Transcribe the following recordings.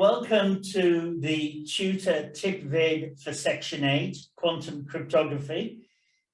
welcome to the Tutor TipVid for Section 8, Quantum Cryptography.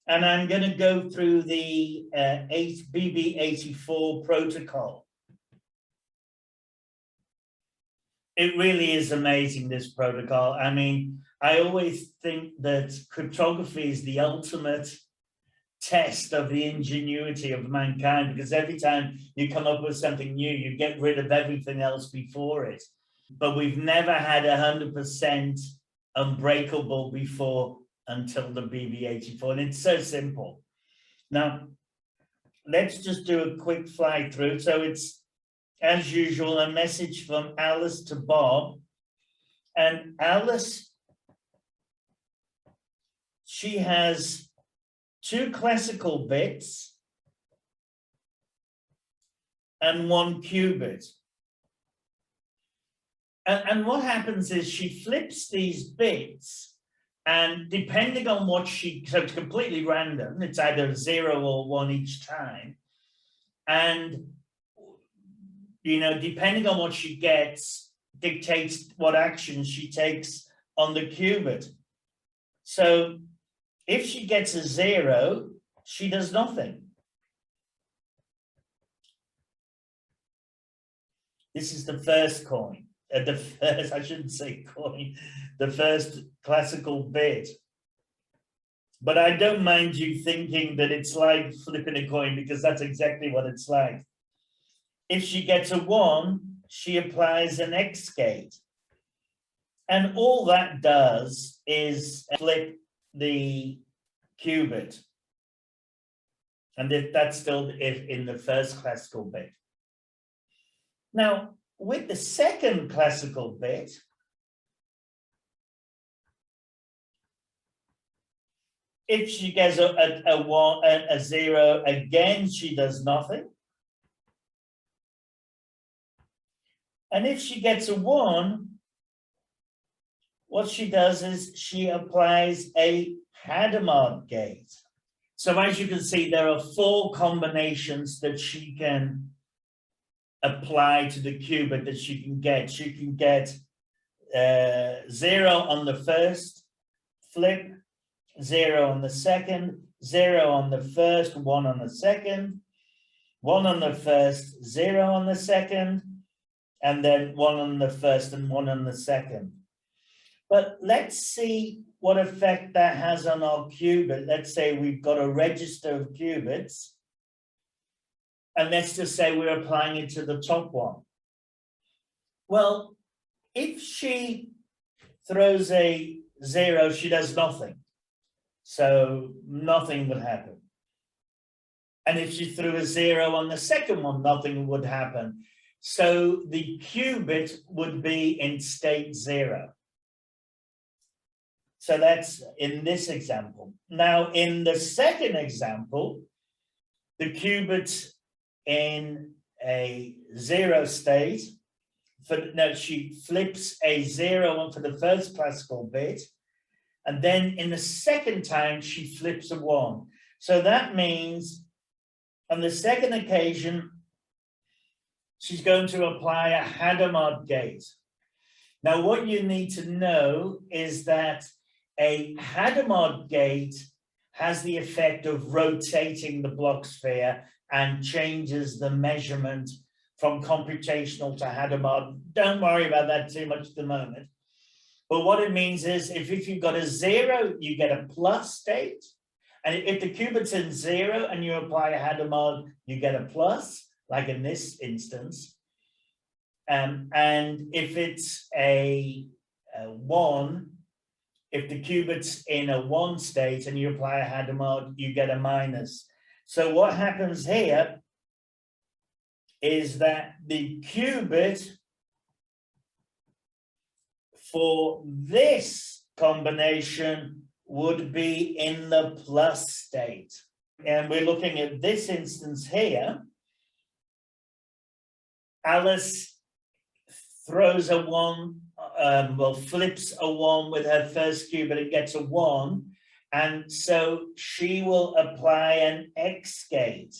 And I'm going to go through the BB84 protocol. It really is amazing, this protocol. I mean, I always think that cryptography is the ultimate test of the ingenuity of mankind, because every time you come up with something new, you get rid of everything else before it. But we've never had 100% unbreakable before until the BB84, and it's so simple. Now, let's just do a quick fly through. So it's, as usual, a message from Alice to Bob. And Alice, she has 2 classical bits and 1 qubit. And what happens is she flips these bits, and depending on what so it's completely random, it's either 0 or 1 each time. And, you know, depending on what she gets, dictates what action she takes on the qubit. So if she gets a 0, she does nothing. This is the first coin. I shouldn't say coin, the first classical bit. But I don't mind you thinking that it's like flipping a coin, because that's exactly what it's like. If she gets a 1, she applies an X gate. And all that does is flip the qubit. And that's still in the first classical bit. Now, with the second classical bit, if she gets a 0, again, she does nothing. And if she gets a 1, what she does is she applies a Hadamard gate. So as you can see, there are 4 combinations that she can apply to the qubit that she can get. She can get 0 on the first flip, 0 on the second, 0 on the first, 1 on the second, 1 on the first, 0 on the second, and then 1 on the first and 1 on the second. But let's see what effect that has on our qubit. Let's say we've got a register of qubits, and let's just say we're applying it to the top one. Well, if she throws a 0, she does nothing. So nothing would happen. And if she threw a 0 on the second one, nothing would happen. So the qubit would be in state 0. So that's in this example. Now, in the second example, the qubit in a 0 state, she flips a 0 for the first classical bit, and then in the second time, she flips a 1. So that means on the second occasion, she's going to apply a Hadamard gate. Now, what you need to know is that a Hadamard gate has the effect of rotating the block sphere and changes the measurement from computational to Hadamard. Don't worry about that too much at the moment. But what it means is if you've got a 0, you get a plus state. And if the qubit's in 0 and you apply a Hadamard, you get a plus, like in this instance. And if it's a 1, if the qubit's in a 1 state and you apply a Hadamard, you get a minus. So what happens here is that the qubit for this combination would be in the plus state. And we're looking at this instance here. Alice throws a 1, flips a 1 with her first qubit and gets a 1. And so she will apply an X gate.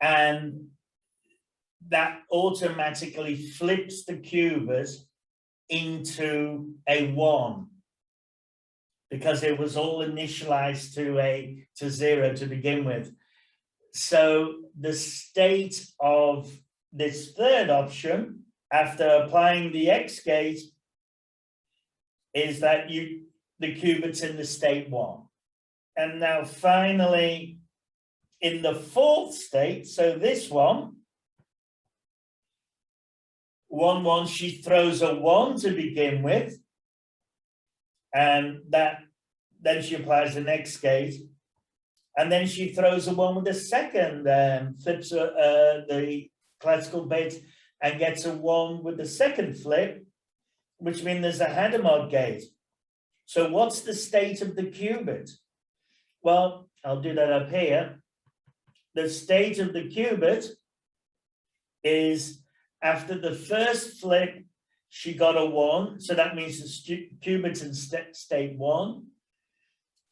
And that automatically flips the qubit into a 1 because it was all initialized to 0 to begin with. So the state of this third option, after applying the X gate, is that the qubit's in the state 1. And now finally, in the fourth state, so this one, 1, 1, she throws a 1 to begin with, and then she applies the next gate, and then she throws a 1 with the second, flips the classical bit and gets a 1 with the second flip, which means there's a Hadamard gate. So what's the state of the qubit? Well, I'll do that up here. The state of the qubit is after the first flip, she got a 1. So that means the qubit's in state 1.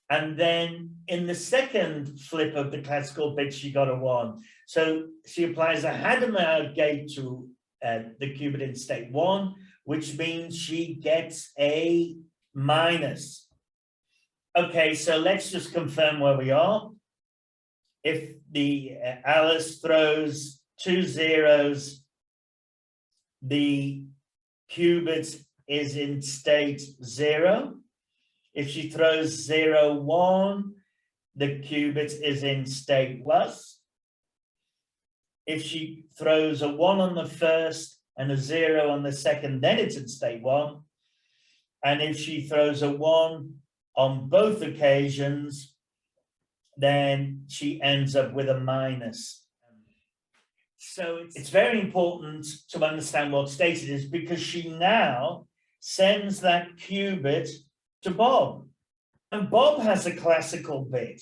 And then in the second flip of the classical bit, she got a 1. So she applies a Hadamard gate to the qubit in state 1, which means she gets a minus. Okay, so let's just confirm where we are. If the Alice throws 2 zeros, the qubit is in state 0. If she throws 0, 1, the qubit is in state plus. If she throws a 1 on the first and a 0 on the second, then it's in state 1. And if she throws a 1 on both occasions, then she ends up with a minus. So it's very important to understand what state it is, because she now sends that qubit to Bob. And Bob has a classical bit,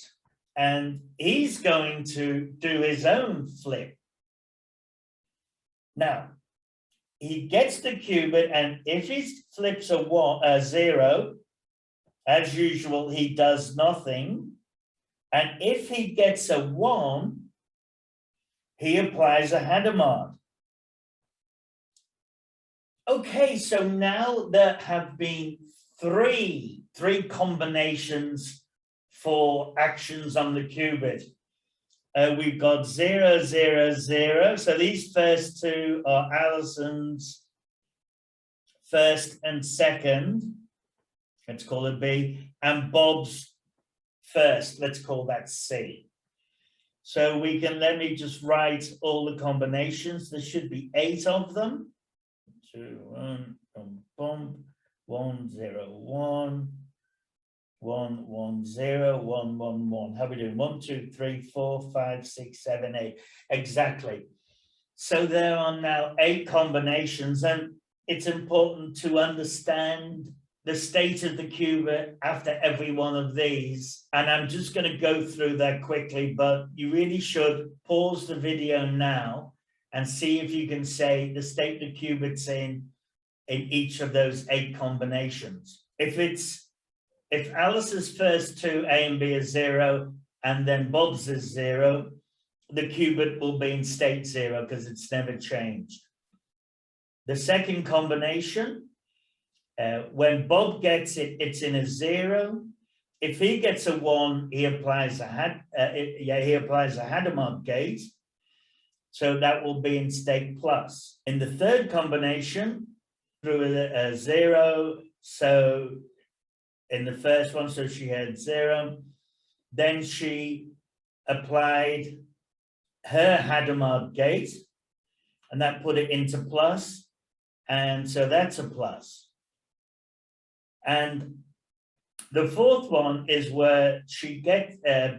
and he's going to do his own flip. Now, he gets the qubit, and if he flips a 0, as usual, he does nothing. And if he gets a 1, he applies a Hadamard. Okay, so now there have been three combinations for actions on the qubit. We've got 0, 0, 0. So these first two are Alison's first and second. Let's call it B. And Bob's first. Let's call that C. So we can, let me just write all the combinations. There should be 8 of them. 2, 1, boom, boom. 1, 0, 1. 1, 1, 0, 1, 1, 1. How are we doing? 1, 2, 3, 4, 5, 6, 7, 8. Exactly. So there are now 8 combinations, and it's important to understand the state of the qubit after every one of these. And I'm just going to go through that quickly, but you really should pause the video now and see if you can say the state the qubit's in each of those 8 combinations. If Alice's first 2, A and B, is 0, and then Bob's is 0, the qubit will be in state 0 because it's never changed. The second combination, when Bob gets it, it's in a 0. If he gets a 1, he applies a Hadamard gate. So that will be in state plus. In the third combination, through a 0, so in the first one, so she had 0. Then she applied her Hadamard gate, and that put it into plus. And so that's a plus. And the fourth one is where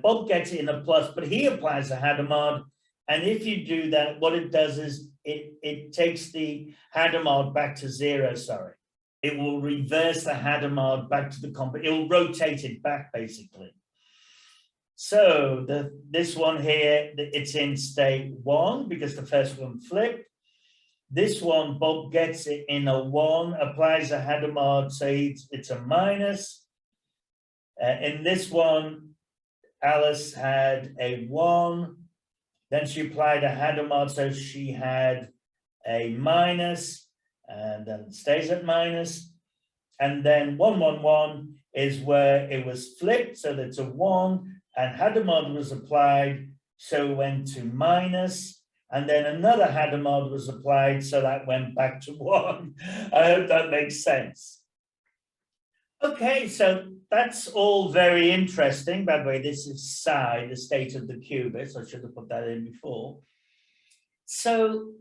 Bob gets it in a plus, but he applies a Hadamard. And if you do that, what it does is it takes the Hadamard back to 0, sorry. It will reverse the Hadamard back to the it will rotate it back, basically. So this one here, it's in state 1 because the first one flipped. This one, Bob gets it in a 1, applies a Hadamard, so it's a minus. In this one, Alice had a 1, Then she applied a Hadamard, so she had a minus, and then it stays at minus. And then 1, 1, 1 is where it was flipped, so that's a 1, and Hadamard was applied, so it went to minus. And then another Hadamard was applied, so that went back to 1. I hope that makes sense. Okay, so that's all very interesting. By the way, this is psi, the state of the qubit. I should have put that in before. So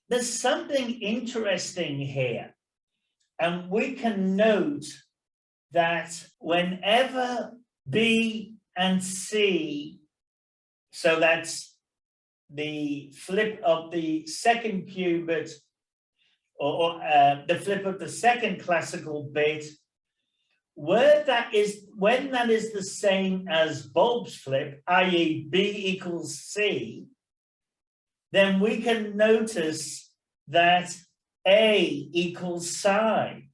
there's something interesting here. And we can note that whenever B and C, so that's the flip of the second qubit, or the flip of the second classical bit, when that is the same as Bob's flip, i.e. B equals C, then we can notice that A equals psi,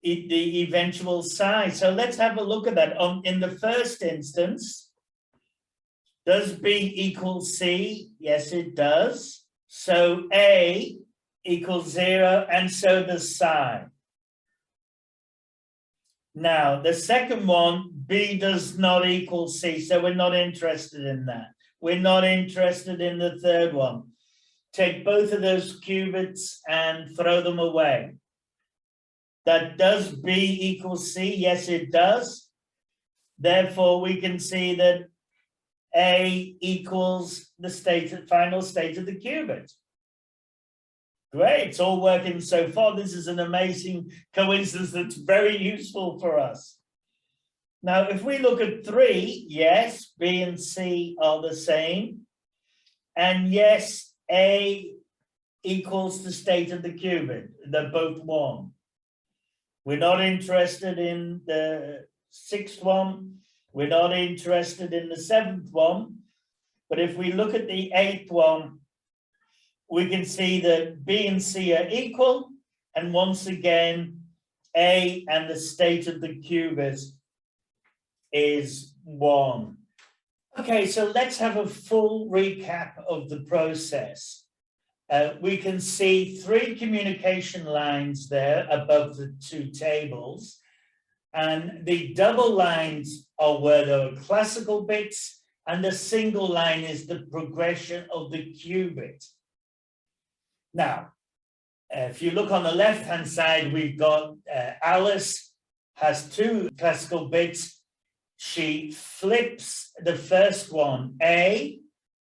the eventual psi. So let's have a look at that. In the first instance, does B equal C? Yes, it does. So A equals 0, and so does psi. Now, the second one, B does not equal C, so we're not interested in that. We're not interested in the third one. Take both of those qubits and throw them away. That does B equal C? Yes, it does. Therefore, we can see that A equals the final state of the qubit. Great, it's all working so far. This is an amazing coincidence that's very useful for us. Now, if we look at 3, yes, B and C are the same. And yes, A equals the state of the qubit. They're both 1. We're not interested in the 6th one. We're not interested in the 7th one. But if we look at the 8th one, we can see that B and C are equal. And once again, A and the state of the qubit is 1. Okay, so let's have a full recap of the process. We can see 3 communication lines there above the 2 tables. And the double lines are where there are classical bits, and the single line is the progression of the qubit. Now, if you look on the left-hand side, we've got Alice has 2 classical bits. She flips the first one, A,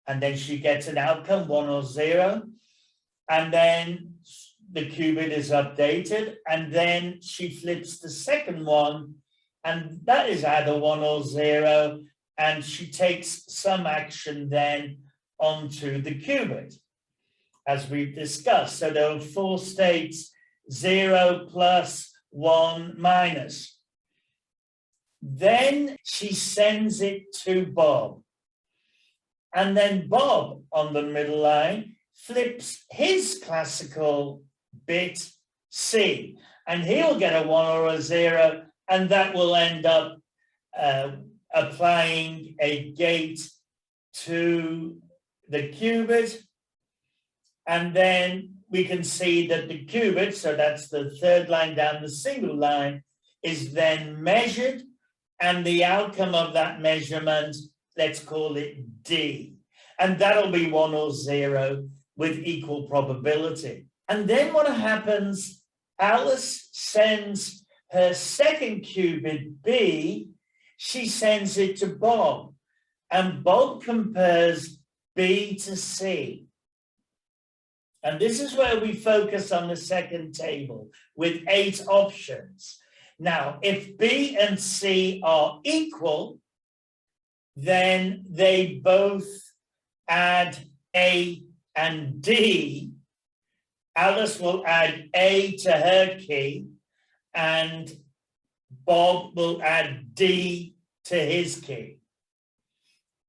and then she gets an outcome, 1 or 0. And then the qubit is updated. And then she flips the second one, and that is either 1 or 0. And she takes some action then onto the qubit, as we've discussed. So there are 4 states, 0, plus, 1, minus. Then she sends it to Bob. And then Bob, on the middle line, flips his classical bit C. And he'll get a 1 or a 0, and that will end up applying a gate to the qubit. And then we can see that the qubit, so that's the third line down the single line, is then measured, and the outcome of that measurement, let's call it D. And that'll be 1 or 0 with equal probability. And then what happens, Alice sends her second qubit B, she sends it to Bob, and Bob compares B to C. And this is where we focus on the second table with 8 options. Now, if B and C are equal, then they both add A and D. Alice will add A to her key, and Bob will add D to his key.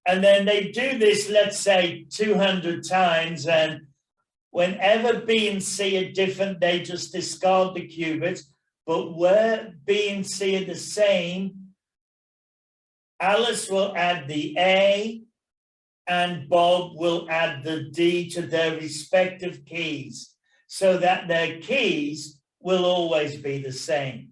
And then they do this, let's say, 200 times, and whenever B and C are different, they just discard the qubit. But where B and C are the same, Alice will add the A, and Bob will add the D to their respective keys so that their keys will always be the same.